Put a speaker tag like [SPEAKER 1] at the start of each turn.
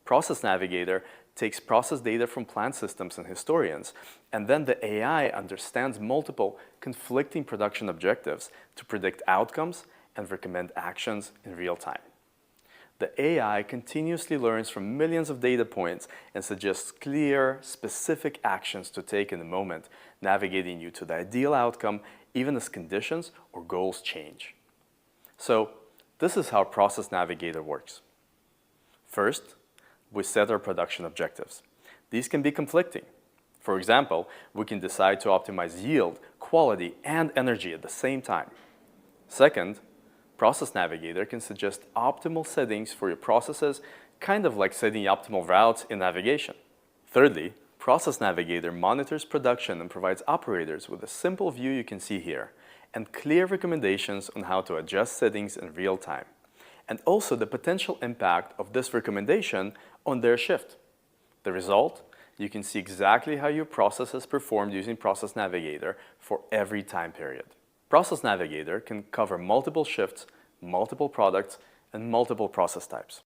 [SPEAKER 1] Process Navigator takes process data from plant systems and historians, and then the AI understands multiple conflicting production objectives to predict outcomes and recommend actions in real time. The AI continuously learns from millions of data points and suggests clear, specific actions to take in the moment, navigating you to the ideal outcome even as conditions or goals change. So, this is how Process Navigator works. First, we set our production objectives. These can be conflicting. For example, we can decide to optimize yield, quality, and energy at the same time. Second, Process Navigator can suggest optimal settings for your processes, kind of like setting optimal routes in navigation. Thirdly, Process Navigator monitors production and provides operators with a simple view you can see here, and clear recommendations on how to adjust settings in real time, and also the potential impact of this recommendation on their shift. The result? You can see exactly how your processes performed using Process Navigator for every time period. Process Navigator can cover multiple shifts, multiple products, and multiple process types.